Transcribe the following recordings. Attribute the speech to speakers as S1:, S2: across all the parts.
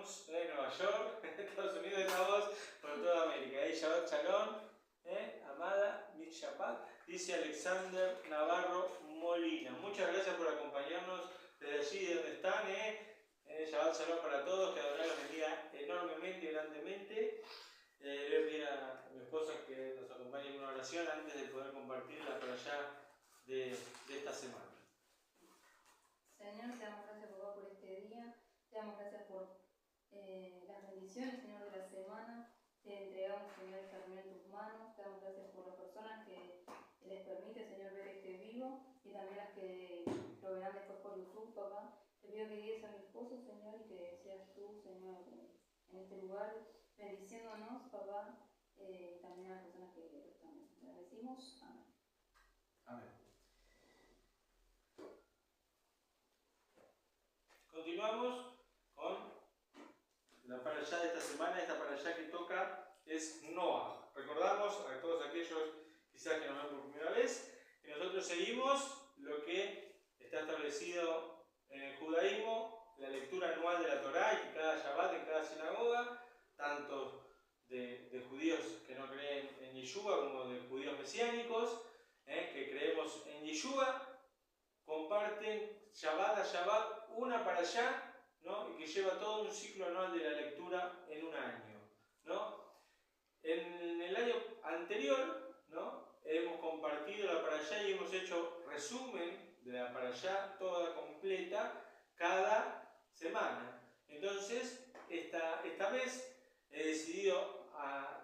S1: Bronx, Nueva York, Estados Unidos, estamos por toda América. Shabbat Shalom, amada Mit Shabbat, dice Alexander Navarro Molina. Muchas gracias por acompañarnos desde allí, de donde están. Shabbat Shalom para todos, que Adonai los bendiga enormemente y grandemente. Le voy a pedir a mi esposa que nos acompañe en una oración antes de poder compartirla para allá de esta semana.
S2: Señor, te damos gracias por este día, te damos gracias por las bendiciones, Señor, de la semana. Te entregamos, Señor, esta reunión en tus manos. Te damos gracias por las personas que les permite, Señor, ver este vivo y también las que lo verán después por YouTube, papá. Te pido que guíes a mi esposo, Señor, y que seas tú, Señor, en este lugar, bendiciéndonos, papá, y también a las personas que lo están viendo. Te decimos amén.
S1: Amén. Continuamos con la parashá de esta semana. Esta parashá que toca es Noah. Recordamos a todos aquellos quizás que nos ven por primera vez que nosotros seguimos lo que está establecido en el judaísmo, la lectura anual de la Torá, y que cada Shabbat en cada sinagoga, tanto de judíos que no creen en Yeshua como de judíos mesiánicos, que creemos en Yeshua, comparten Shabbat a Shabbat una para allá, ¿no? Y que lleva todo un ciclo anual de la lectura en un año, ¿no? En el año anterior, ¿no? Hemos compartido la parashá y hemos hecho resumen de la parashá toda completa cada semana. Entonces, esta vez he decidido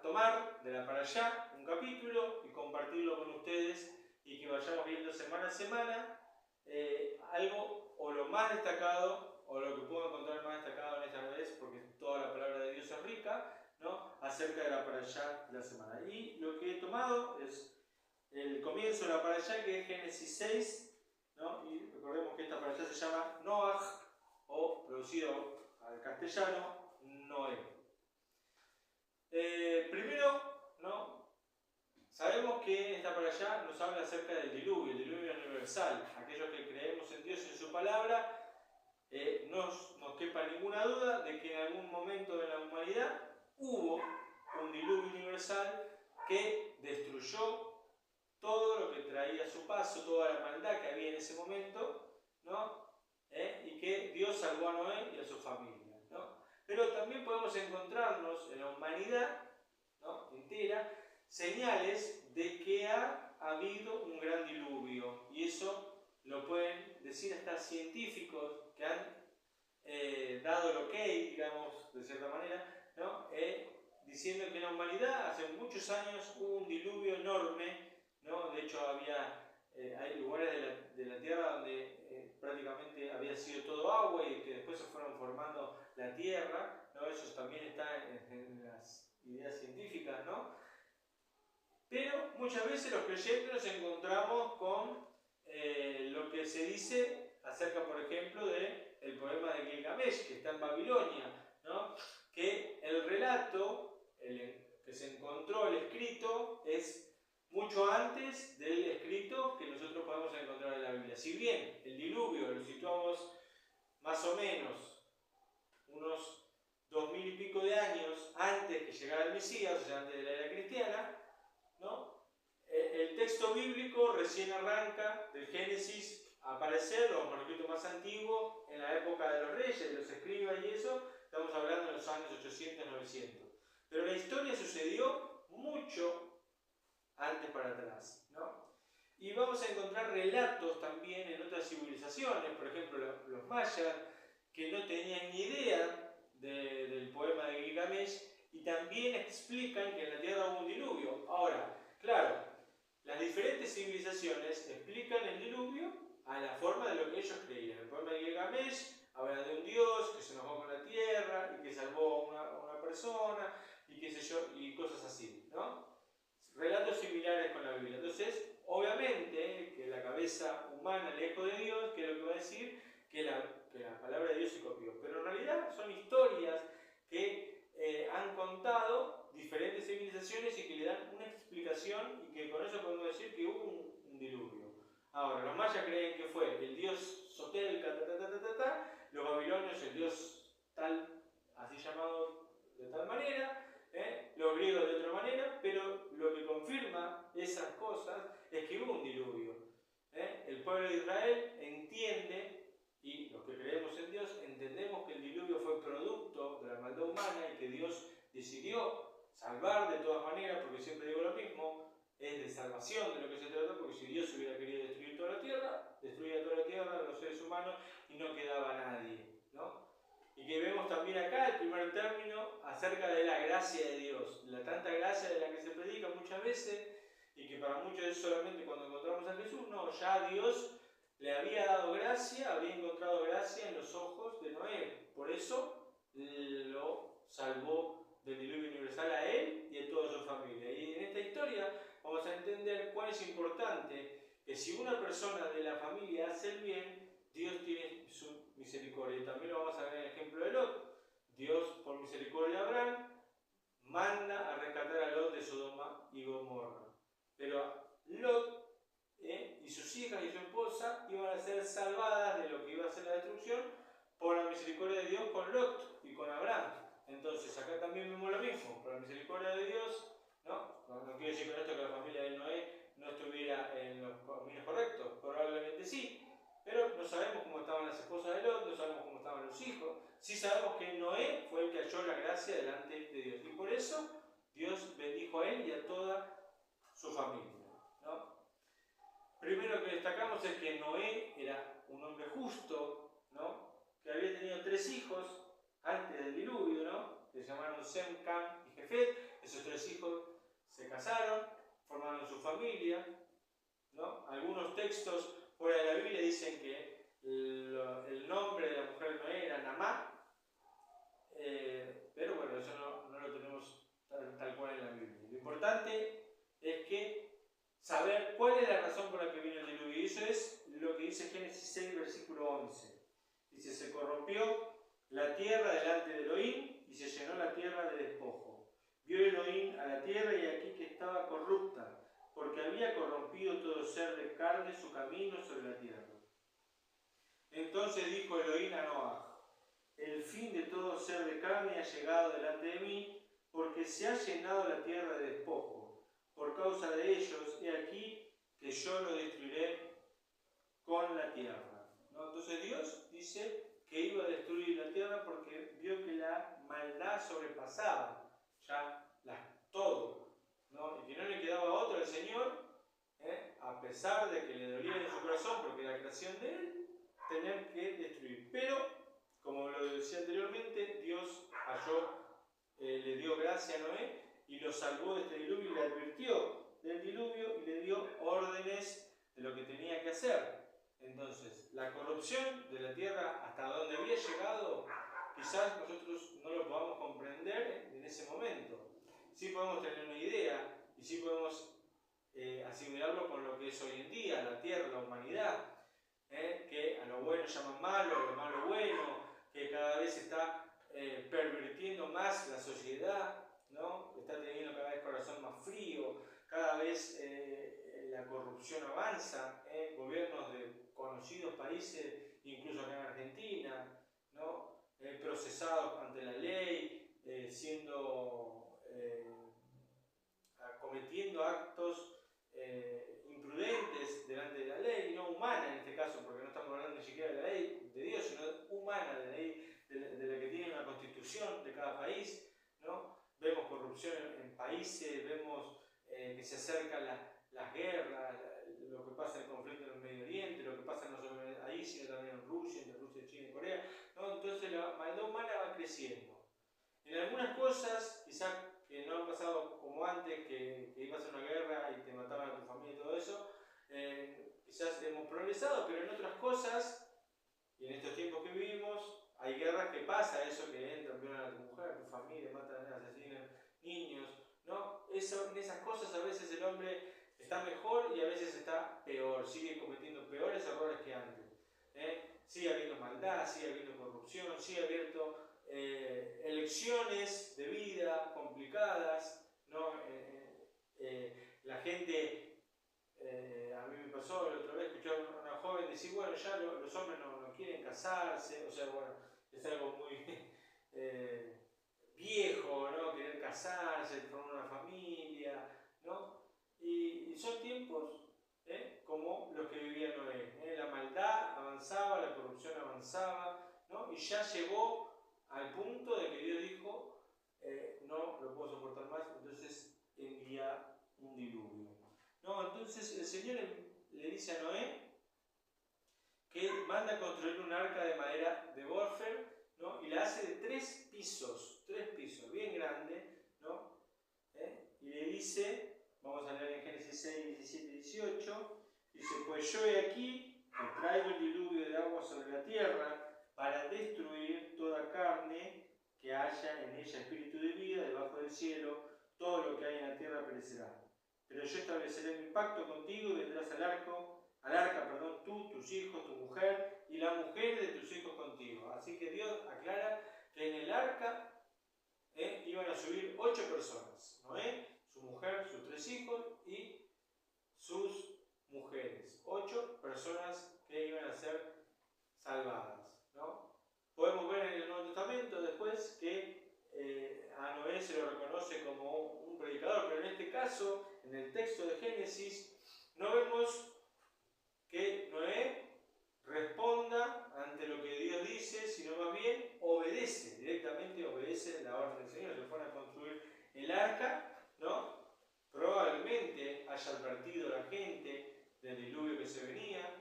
S1: tomar de la parashá un capítulo y compartirlo con ustedes y que vayamos viendo semana a semana algo o lo más destacado o lo que puedo encontrar más destacado en esta vez, porque toda la palabra de Dios es rica, ¿no? Acerca de la parashá de la semana. Y lo que he tomado es el comienzo de la parashá, que es Génesis 6, ¿no? Y recordemos que esta parashá se llama Noach, o traducido al castellano, Noé. Primero, ¿no? Sabemos que esta parashá nos habla acerca del diluvio, el diluvio universal. Aquellos que creemos en Dios y en su palabra, no nos quepa ninguna duda de que en algún momento de la humanidad hubo un diluvio universal que destruyó todo lo que traía a su paso, toda la maldad que había en ese momento, ¿no? Y que Dios salvó a Noé y a su familia, ¿no? Pero también podemos encontrarnos en la humanidad, ¿no?, entera, señales de que ha habido un gran diluvio, y eso lo pueden decir hasta científicos que han dado el ok, digamos, de cierta manera, ¿no? Diciendo que en la humanidad hace muchos años hubo un diluvio enorme, ¿no? De hecho hay lugares de la Tierra donde prácticamente había sido todo agua y que después se fueron formando la Tierra, ¿no? Eso también está en las ideas científicas, ¿no? Pero muchas veces los creyentes nos encontramos con lo que se dice acerca, por ejemplo, del poema de Gilgamesh, que está en Babilonia, ¿no? Que el relato que se encontró, el escrito, es mucho antes del escrito que nosotros podemos encontrar en la Biblia. Si bien el diluvio lo situamos más o menos unos 2000 y pico de años antes que llegara el Mesías, o sea, antes de la era cristiana, ¿no? El texto bíblico recién arranca del Génesis a aparecer, los manuscritos más antiguos, en la época de los reyes, de los escribas y eso, estamos hablando de los años 800-900. Pero la historia sucedió mucho antes para atrás, ¿no? Y vamos a encontrar relatos también en otras civilizaciones, por ejemplo los mayas, que no tenían ni idea del poema de Gilgamesh, y también explican que en la Tierra hubo un diluvio. Ahora, claro, las diferentes civilizaciones explican el diluvio a la forma de lo que ellos creían. El poema de Gilgamesh habla de un dios que se enojó con la Tierra y que salvó a una persona y qué sé yo, y cosas así, ¿no? Relatos similares con la Biblia. Entonces, obviamente, que la cabeza humana, lejos de Dios, ¿qué es lo que va a decir? Que la palabra de Dios se copió. Pero en realidad son historias que han contado diferentes civilizaciones y que le dan una explicación, y que con eso podemos decir que hubo un diluvio. Ahora, los mayas creen que fue el dios Sotel, los babilonios el dios tal, así así llamado de tal manera, los griegos de otra manera, pero lo que confirma esas cosas es que hubo un diluvio. El pueblo de Israel entiende, y los que creemos en Dios, entendemos que el diluvio fue producto de la maldad humana y que Dios decidió salvar de todas maneras, porque siempre digo lo mismo, es de salvación de lo que se trata, porque si Dios hubiera querido destruir toda la tierra, destruía toda la tierra, los seres humanos, y no quedaba nadie, ¿no? Y que vemos también acá el primer término acerca de la gracia de Dios, la tanta gracia de la que se predica muchas veces, y que para muchos es solamente cuando encontramos a Jesús. No, ya Dios le había dado gracia, había encontrado gracia en los ojos de Noé, por eso lo salvó del diluvio universal a él y a toda su familia. Y en esta historia vamos a entender cuán es importante que si una persona de la familia hace el bien, Dios tiene su misericordia. Y también lo vamos a ver en el ejemplo de Lot. Dios, por misericordia de Abraham, manda a rescatar a Lot de Sodoma y Gomorra. Pero Lot y sus hijas y su esposa iban a ser salvadas de lo que iba a ser la destrucción por la misericordia de Dios con Lot y con Abraham. Entonces acá también vemos lo mismo, por la misericordia de Dios, ¿no? No quiero decir con esto que la familia de Noé no estuviera en los caminos correctos, probablemente sí, pero no sabemos cómo estaban las esposas de Lot, no sabemos cómo estaban los hijos. Sí sabemos que Noé fue el que halló la gracia delante de Dios, y por eso Dios bendijo a él y a toda su familia, ¿no? Primero que destacamos es que Noé era un hombre justo, ¿no? Que había tenido 3 hijos antes del diluvio, ¿no? Que se llamaron Sem, Cam y Jefet. Esos 3 hijos se casaron, formaron su familia, ¿no? Algunos textos fuera de la Biblia dicen que el nombre de la mujer de Noé era Namá, pero bueno, eso no lo tenemos tal cual en la Biblia. Lo importante es que saber cuál es la razón por la que vino el diluvio. Y eso es lo que dice Génesis 6, versículo 11. Dice, se corrompió la tierra delante de Elohim y se llenó la tierra de despojo. Vio Elohim a la tierra y aquí que estaba corrupta, porque había corrompido todo ser de carne su camino sobre la tierra. Entonces dijo Elohim a Noah, el fin de todo ser de carne ha llegado delante de mí, porque se ha llenado la tierra de despojo. Por causa de ellos, he aquí que yo lo destruiré con la tierra, ¿no? Entonces Dios dice que iba a destruir la tierra porque vio que la maldad sobrepasaba ya todo, ¿no? Y que no le quedaba otro al Señor, a pesar de que le dolía en su corazón porque era creación de él, tener que destruir. Pero, como lo decía anteriormente, Dios le dio gracia a Noé y lo salvó de este diluvio y le advirtió del diluvio y le dio órdenes de lo que tenía que hacer. Entonces, la corrupción de la tierra hasta donde había llegado, quizás nosotros no lo podamos comprender en ese momento. Sí podemos tener una idea y sí podemos asimilarlo con lo que es hoy en día, la tierra, la humanidad, que a lo bueno llaman malo, a lo malo bueno, que cada vez está pervirtiendo más la sociedad, ¿no? Está teniendo cada vez corazón más frío, cada vez la corrupción avanza, gobiernos de conocidos países, incluso acá en Argentina, ¿no? Procesados ante la ley, cometiendo actos imprudentes delante de la ley, no humana en este caso, porque no estamos hablando ni siquiera de la ley de Dios, sino humana, de la ley de la que tiene una constitución de cada país, ¿no? Vemos corrupción en países, vemos que se acercan las guerras, lo que pasa en el conflicto en el Medio Oriente, lo que pasa no solo ahí, sino también en Rusia, entre Rusia, China y Corea, ¿no? Entonces la maldad humana va creciendo. En algunas cosas, quizás que no han pasado como antes, que ibas a una guerra y te mataban a tu familia y todo eso, quizás hemos progresado, pero en otras cosas, y en estos tiempos que vivimos, hay guerras que pasa eso, que entran, violan a tu mujer, a tu familia, matan, asesinan niños, ¿no? En esas cosas a veces el hombre está mejor y a veces está peor, sigue cometiendo peores errores que antes. Sigue habiendo maldad, sigue habiendo corrupción, sigue habiendo elecciones de vida complicadas, ¿no? La gente, a mí me pasó la otra vez, escuché a una joven decir, bueno, ya los hombres no quieren casarse, o sea, bueno, es algo muy ya llegó al punto de que Dios dijo, no lo puedo soportar más, entonces envía un diluvio. No, entonces el Señor le dice a Noé que manda construir un arca de madera de Borfer, ¿no? Y la hace de 3 pisos, bien grande, ¿no? Y le dice, vamos a leer en Génesis 6, 17 y 18, dice, pues yo he aquí que traigo el diluvio de agua sobre la tierra para destruir toda carne que haya en ella espíritu de vida debajo del cielo, todo lo que hay en la tierra perecerá. Pero yo estableceré mi pacto contigo y vendrás al arca, tú, tus hijos, tu mujer y la mujer de tus hijos contigo. Así que Dios aclara que en el arca iban a subir 8 personas, Noé, su mujer, sus 3 hijos y sus mujeres. 8 personas que iban a ser salvadas, ¿no? Podemos ver en el Nuevo Testamento después que a Noé se lo reconoce como un predicador, pero en este caso, en el texto de Génesis, no vemos que Noé responda ante lo que Dios dice, sino más bien directamente obedece la orden del Señor. Se fueron a construir el arca, ¿no? Probablemente haya advertido a la gente del diluvio que se venía,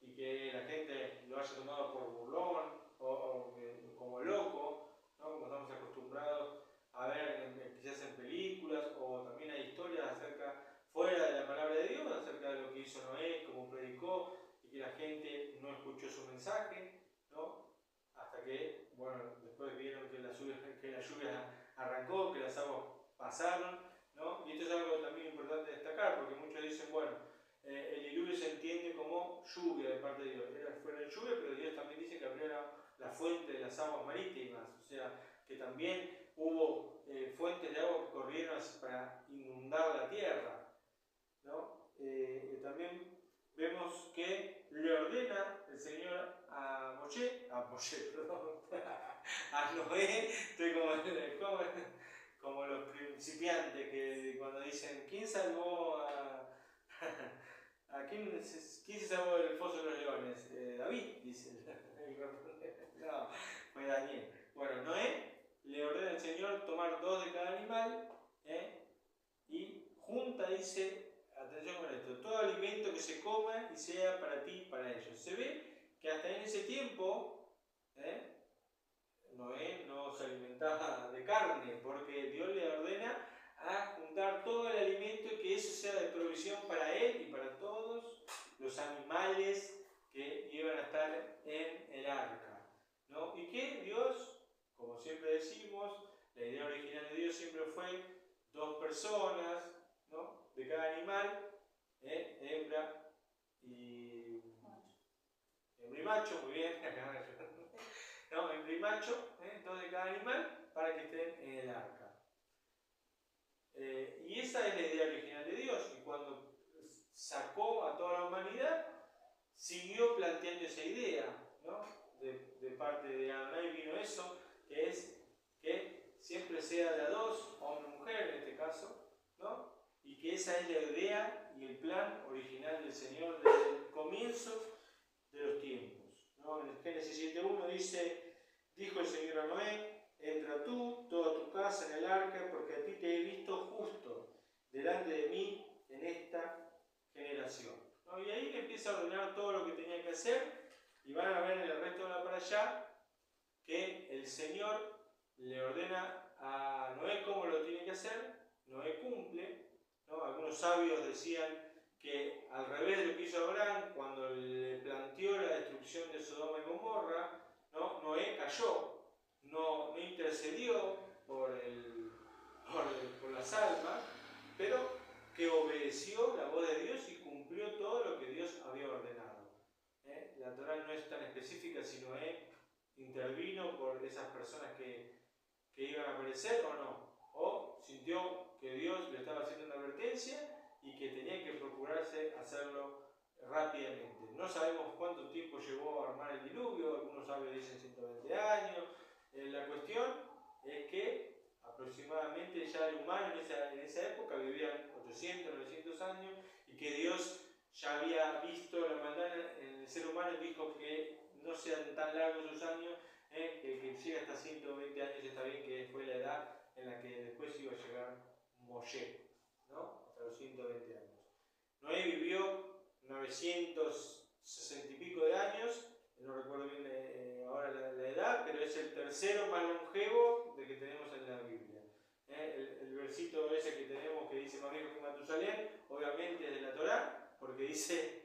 S1: y que la gente lo haya tomado por burlón o como loco, ¿no? Como estamos acostumbrados a ver quizás en películas, o también hay historias fuera de la palabra de Dios, acerca de lo que hizo Noé, cómo predicó, y que la gente no escuchó su mensaje, ¿no? Hasta que, bueno, después vieron que la lluvia arrancó, que las aguas pasaron, ¿no? Y esto es algo también importante destacar, porque muchos dicen, bueno, el diluvio se entiende como lluvia de parte de Dios. Fuera lluvia, pero Dios también dice que abrió la fuente de las aguas marítimas, o sea, que también hubo fuentes de agua que corrieron para inundar la tierra, ¿no? También vemos que le ordena el Señor a Noé, estoy como los principiantes que cuando dicen, ¿quién salvó quién se salvó del foso de los leones? David, dice. No, fue Daniel. Bueno, Noé le ordena al Señor tomar 2 de cada animal, y junta, dice, atención con esto, todo alimento que se coma y sea para ti y para ellos. Se ve que hasta en ese tiempo, Noé no se alimentaba de carne, porque Dios le ordena a juntar todo el alimento y que eso sea de provisión para él y para todos los animales que iban a estar en el arca, ¿no? Y que Dios, como siempre decimos, la idea original de Dios siempre fue 2 personas, ¿no? De cada animal, hembra y macho, muy bien, no, hembra y macho, 2 de cada animal, para que estén en el arca. Y esa es la idea original de Dios, y cuando sacó a toda la humanidad, siguió planteando esa idea, ¿no? De parte de Adonai vino eso, que es que siempre sea de a 2, hombre o mujer en este caso, ¿no? Y que esa es la idea y el plan original del Señor desde el comienzo de los tiempos, ¿no? En Génesis 7.1 dice, dijo el Señor a Noé, entra tú, toda tu casa en el arca, porque a ti te he visto justo delante de mí en esta generación, ¿no? Y ahí le empieza a ordenar todo lo que tenía que hacer, y van a ver en el resto de la para allá que el Señor le ordena a Noé cómo lo tiene que hacer. Noé cumple, ¿no? Algunos sabios decían que al revés de lo que hizo Abraham cuando le planteó la destrucción de Sodoma y Gomorra, ¿no? Noé cayó, no intercedió por las almas, pero que obedeció la voz de Dios y cumplió todo lo que Dios había ordenado. La Torá no es tan específica si Noé intervino por esas personas que iban a perecer o no, o sintió que Dios le estaba haciendo una advertencia y que tenía que procurarse hacerlo rápidamente. No sabemos cuánto tiempo llevó a armar el diluvio, algunos sabios dicen 120 años. La cuestión es que aproximadamente ya el humano en esa época vivían 800, 900 años, y que Dios ya había visto la maldad en el ser humano y dijo que no sean tan tan largos sus años, que llega hasta 120 años, está bien que fue la edad en la que después iba a llegar Moshe, ¿no? Hasta los 120 años. Noé vivió 960 y pico de años, no recuerdo bien ahora la edad, pero es el tercero más longevo de que tenemos en la Biblia. El versito ese que tenemos que dice más viejo que Matusalén, obviamente es de la Torá, porque dice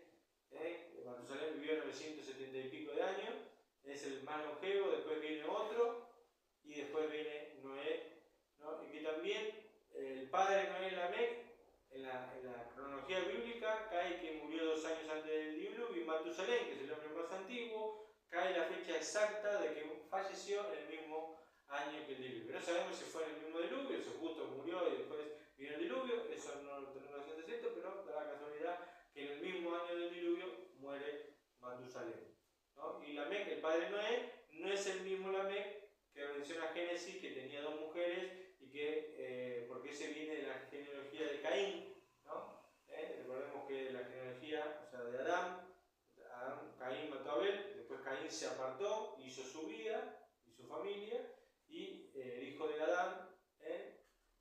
S1: que Matusalén vivió 970 y pico de años, es el más longevo, después viene otro, y después viene Noé, ¿no? Y que también el padre de Noé, Lamec, en la cronología bíblica, cae que murió 2 años antes del diluvio, y Matusalén, que es el hombre más antiguo, cae la fecha exacta de que falleció en el mismo año que el diluvio. No sabemos si fue en el mismo diluvio, si justo murió y después vino el diluvio, eso no lo tenemos que hacer cierto, pero da la casualidad que en el mismo año del diluvio muere Matusalén, ¿no? Y Lamec, el padre de Noé, no es el mismo Lamec que menciona Génesis, que tenía 2 mujeres y que, porque ese viene de la genealogía de Caín, ¿no? Recordemos que la genealogía, o sea, de Adán, Caín mató a Abel, después Caín se apartó, hizo su vida y su familia, y el hijo de Adán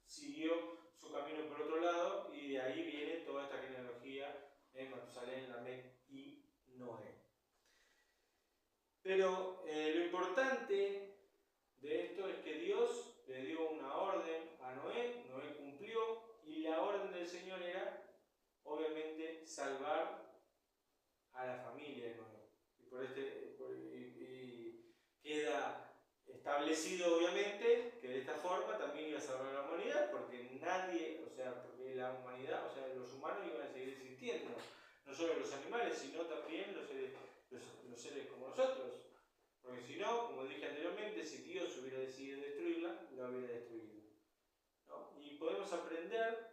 S1: siguió su camino por otro lado, y de ahí viene toda esta genealogía de Matusalén, Lamec y Noé. Pero lo importante de esto es que Dios le dio una orden a Noé, Noé cumplió, y la orden del Señor era, obviamente, salvar a la familia de Noé. Y queda establecido, obviamente, que de esta forma también iba a salvar a la humanidad, porque nadie, o sea, porque la humanidad, o sea, los humanos iban a seguir existiendo, no solo los animales, sino también los seres como nosotros. Porque si no, como dije anteriormente, si Dios hubiera decidido destruirla, la hubiera destruido, ¿no? Y podemos aprender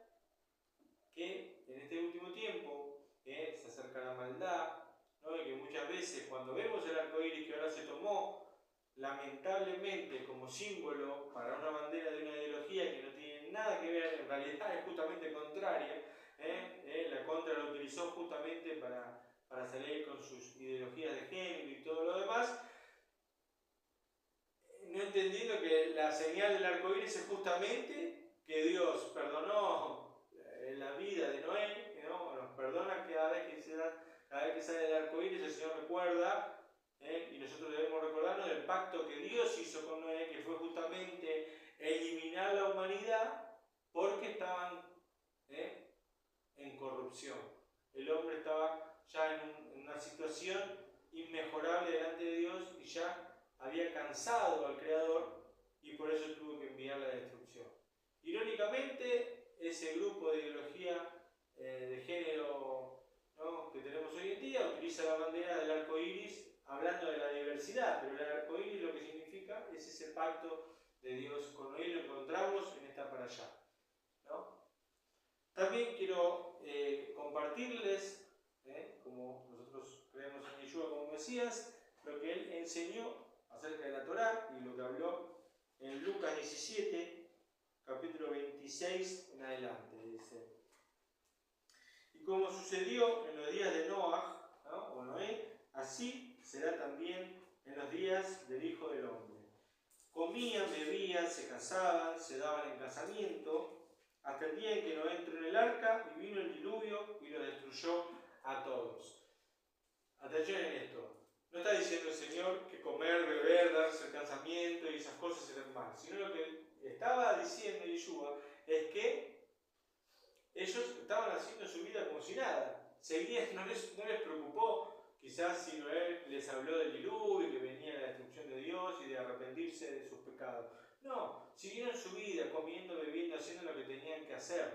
S1: que en este último tiempo se acerca la maldad, ¿no? Y que muchas veces cuando vemos el arco iris, que ahora se tomó lamentablemente como símbolo para una bandera de una ideología que no tiene nada que ver, en realidad es justamente contraria, la contra lo utilizó justamente para salir con sus ideologías de género y todo lo demás, no entendiendo que la señal del arco iris es justamente que Dios perdonó la vida de Noé, ¿no? Nos perdona cada vez que sale el arco iris, el Señor recuerda, y nosotros debemos recordarnos del pacto que Dios hizo con Noé, que fue justamente eliminar la humanidad porque estaban en corrupción. El hombre estaba ya en una situación inmejorable delante de Dios y ya había cansado al Creador, y por eso tuvo que enviar la destrucción. Irónicamente, ese grupo de ideología de género, ¿no?, que tenemos hoy en día utiliza la bandera del arco iris hablando de la diversidad, pero el arco iris lo que significa es ese pacto de Dios con Noé, lo encontramos en esta parashá, ¿no? También quiero compartirles, como nosotros creemos en Yeshua como Mesías, lo que él enseñó acerca de la Torá y lo que habló en Lucas 17, capítulo 26 en adelante. Dice: y como sucedió en los días de Noah, ¿no?, o Noé, así será también en los días del Hijo del Hombre. Comían, bebían, se casaban, se daban en casamiento, hasta el día en que Noé entró en el arca y vino el diluvio y lo destruyó a todos. Atención en esto. No está diciendo el Señor que comer, beber, darse el casamiento y esas cosas eran mal, sino lo que estaba diciendo Yeshua es que ellos estaban haciendo su vida como si nada. Seguían, no les preocupó quizás si Noé les habló del diluvio, que venía la destrucción de Dios y de arrepentirse de sus pecados. No, siguieron su vida, comiendo, bebiendo, haciendo lo que tenían que hacer,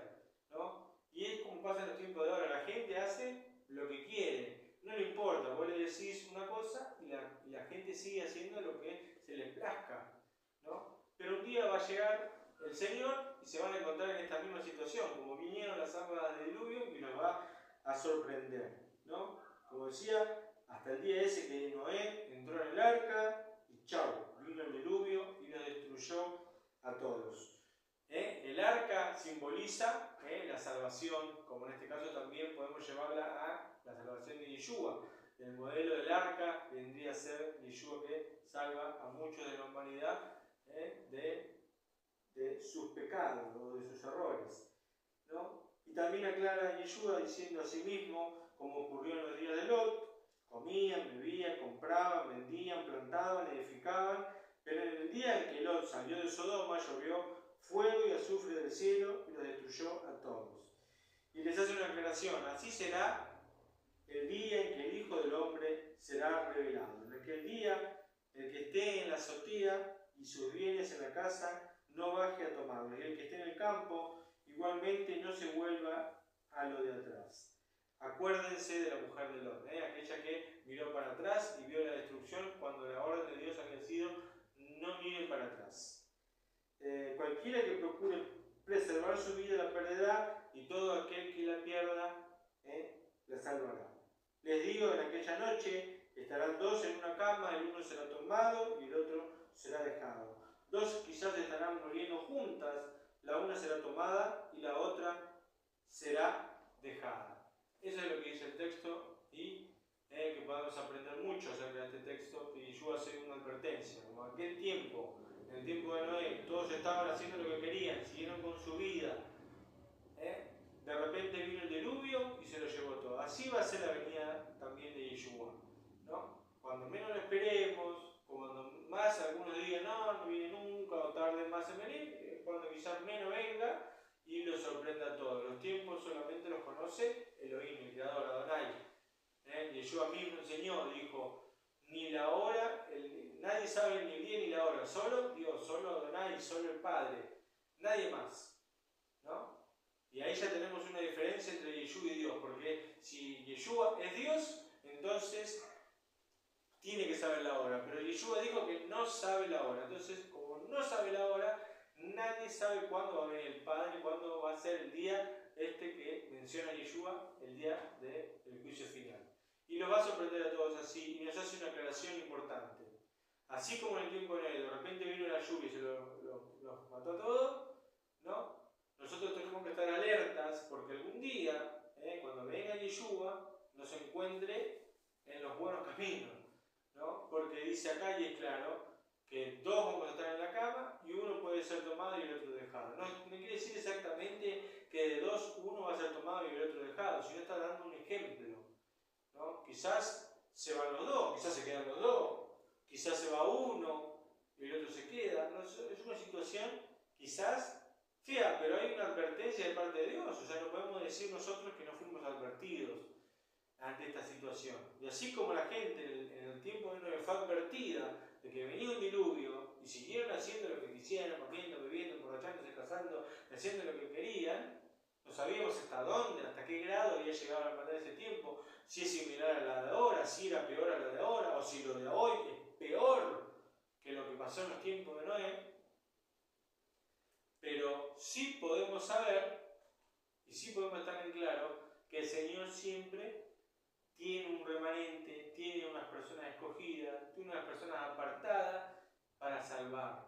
S1: ¿no? Y es como pasa en los tiempos de ahora, la gente hace lo que quiere. No le importa, vos le decís una cosa y la gente sigue haciendo lo que se les plazca, ¿no? Pero un día va a llegar el Señor y se van a encontrar en esta misma situación, como vinieron las aguas del diluvio, y nos va a sorprender, ¿no? Como decía, hasta el día ese que Noé entró en el arca y chau, vino el diluvio y nos destruyó a todos. El arca simboliza la salvación, como en este caso también podemos llevarla a la salvación de Yeshua. del modelo del arca vendría a ser Yeshua, que salva a muchos de la humanidad de sus pecados o de sus errores, ¿no? Y también aclara Yeshua diciendo a sí mismo, como ocurrió en los días de Lot: comían, bebían, compraban, vendían, plantaban, edificaban, pero en el día en que Lot salió de Sodoma llovió fuego y azufre del cielo y los destruyó a todos. Y les hace una aclaración: así será el día en que el Hijo del Hombre será revelado. En aquel día, el que esté en la azotea y sus bienes en la casa, no baje a tomarlos, y el que esté en el campo, igualmente no se vuelva a lo de atrás. Acuérdense de la mujer de Lot, aquella que miró para atrás y vio la destrucción cuando la orden de Dios había sido: no miren para atrás. Cualquiera que procure preservar su vida la perderá, y todo aquel que la pierda la salvará. Les digo, en aquella noche estarán dos en una cama, el uno será tomado y el otro será dejado. Dos quizás estarán muriendo juntas, la una será tomada y la otra será dejada. Eso es lo que dice el texto, y que podemos aprender mucho acerca de este texto. Y yo hace una advertencia: como en aquel tiempo, en el tiempo de Noé, todos estaban haciendo lo que querían, siguieron con su vida. De repente vino el diluvio y se lo llevó todo. Así va a ser la venida también de Yeshua, ¿no? Cuando menos lo esperemos, cuando más algunos digan no viene nunca, o tarde más en venir, cuando quizás menos venga y lo sorprenda a todos. Los tiempos solamente los conoce Elohim, el creador, Adonai. Yeshua mismo enseñó, dijo: ni la hora, nadie sabe ni el día ni la hora, solo Dios, solo Adonai, solo el Padre, nadie más, ¿no? Y ahí ya tenemos una diferencia entre Yeshua y Dios, porque si Yeshua es Dios, entonces tiene que saber la hora, pero Yeshua dijo que no sabe la hora. Entonces, como no sabe la hora, nadie sabe cuándo va a venir el Padre, cuándo va a ser el día que menciona Yeshua, el día del juicio final. Y nos va a sorprender a todos así, y nos hace una aclaración importante. Así como en el tiempo de Noé, de repente vino la lluvia y se los mató a todos, ¿no? Nosotros tenemos que estar alertas, porque algún día, cuando venga Yeshua, nos encuentre en los buenos caminos, ¿no? Porque dice acá, y es claro, que dos vamos a estar en la cama y uno puede ser tomado y el otro dejado. No quiere decir exactamente que de dos uno va a ser tomado y el otro dejado, sino está dando un ejemplo, ¿no? Quizás se van los dos, quizás se quedan los dos, quizás se va uno y el otro se queda. ¿No? Es una situación quizás fea, pero hay una advertencia de parte de Dios. O sea, no podemos decir nosotros que no fuimos advertidos ante esta situación. Y así como la gente en el tiempo de Noé fue advertida de que venía un diluvio y siguieron haciendo lo que quisieran, comiendo, bebiendo, emborrachándose, casando, haciendo lo que querían, no sabíamos hasta dónde, hasta qué grado había llegado la maldad de ese tiempo, si es similar a la de ahora, si era peor a la de ahora, o si lo de hoy es peor que lo que pasó en los tiempos de Noé. Pero sí podemos saber, y sí podemos estar en claro, que el Señor siempre tiene un remanente, tiene unas personas escogidas, tiene unas personas apartadas para salvar,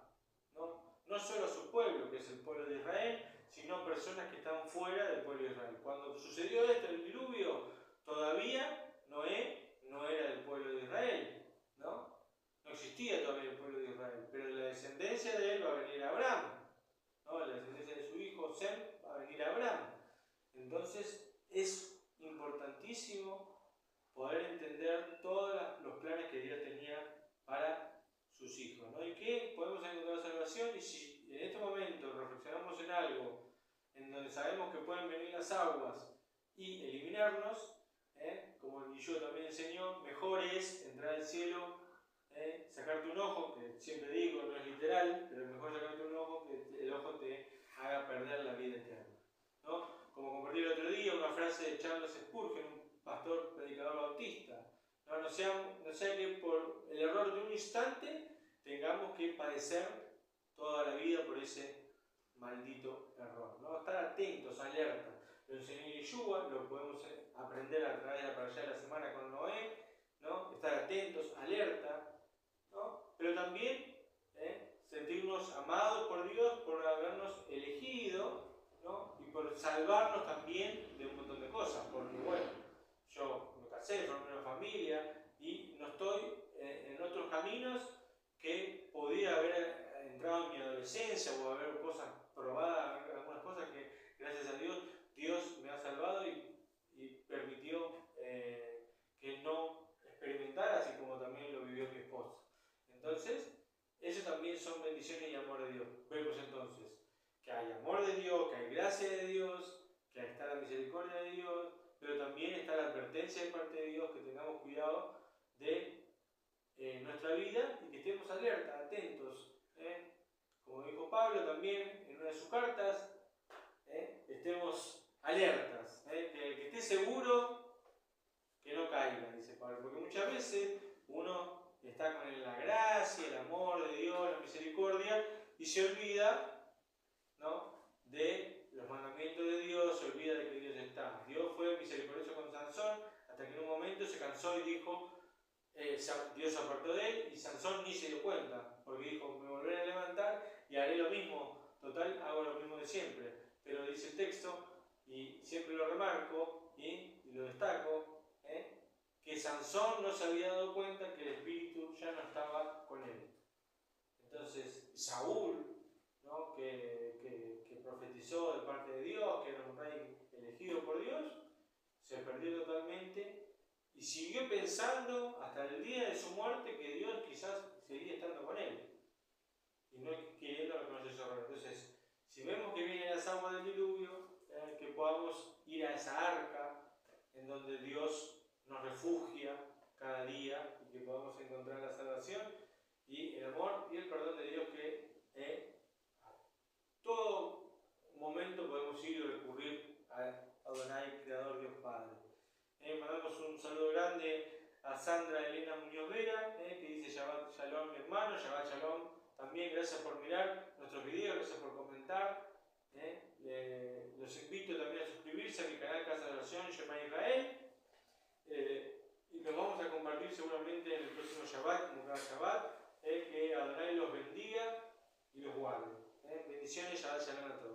S1: ¿no? No solo a su pueblo, que es el pueblo de Israel, sino personas que están fuera del pueblo de Israel. Cuando sucedió esto, el diluvio, todavía Noé no era del pueblo de Israel, ¿no? No existía todavía el pueblo de Israel, pero de la descendencia de él va a venir Abraham, ¿no? La descendencia de su hijo Sem va a venir Abraham. Entonces es importantísimo poder entender todos los planes que Dios tenía para sus hijos, ¿no? Y que podemos encontrar salvación, y si en este momento reflexionamos en algo en donde sabemos que pueden venir las aguas y eliminarnos, como Yeshua también enseñó, mejor es entrar al cielo, sacarte un ojo, que siempre digo, no es literal, pero es mejor sacarte un ojo que el ojo te haga perder la vida eterna, ¿no? Como compartí el otro día, una frase de Charles Spurgeon, un pastor predicador bautista: no sea que por el error de un instante tengamos que padecer toda la vida por ese maldito error, ¿no? Estar atentos, alerta. Lo enseñó Yeshua, lo podemos aprender a través de la parashá de la semana con Noé, ¿no? Estar atentos, alerta, ¿no? Pero también sentirnos amados por Dios por habernos elegido, ¿no? Y por salvarnos también de un montón de cosas, porque bueno, yo me casé, formé una familia, adolescencia o haber cosas probadas, algunas cosas que gracias a Dios me ha salvado y permitió que no experimentara así como también lo vivió mi esposa. Entonces, eso también son bendiciones y amor de Dios. Vemos entonces que hay amor de Dios, que hay gracia de Dios, que está la misericordia de Dios, pero también está la advertencia de parte de Dios que tengamos cuidado de nuestra vida y que estemos alerta, atentos. Como dijo Pablo también en una de sus cartas, estemos alertas, que esté seguro que no caiga, dice Pablo, porque muchas veces uno está con la gracia, el amor de Dios, la misericordia y se olvida, ¿no?, de los mandamientos de Dios, se olvida de que Dios está. Dios fue misericordioso con Sansón hasta que en un momento se cansó y dijo, Dios se apartó de él y Sansón ni se dio cuenta, porque dijo, me volveré a levantar y haré lo mismo, total, hago lo mismo de siempre. Pero dice el texto, y siempre lo remarco y lo destaco, que Sansón no se había dado cuenta que el Espíritu ya no estaba con él. Entonces, Saúl, ¿no?, que profetizó de parte de Dios, que era un rey elegido por Dios, se perdió totalmente y siguió pensando hasta el día de su muerte que Dios quizás seguía estando con él y no queriendo reconocer su error. Entonces, si vemos que vienen las aguas del diluvio, que podamos ir a esa arca en donde Dios nos refugia cada día y que podamos encontrar la salvación y el amor y el perdón de Dios que todo momento podemos ir y recurrir a Adonai, Creador, Dios Padre. Mandamos un saludo grande a Sandra Elena Muñoz Vera, que dice Shabbat Shalom, mi hermano, Shabbat Shalom. También gracias por mirar nuestros videos, gracias por comentar. Los invito también a suscribirse a mi canal Casa de Oración, Shema Israel. Y nos vamos a compartir seguramente en el próximo Shabbat, como cada Shabbat. Que Adonai los bendiga y los guarde. Bendiciones, Shabbat Shalom a todos.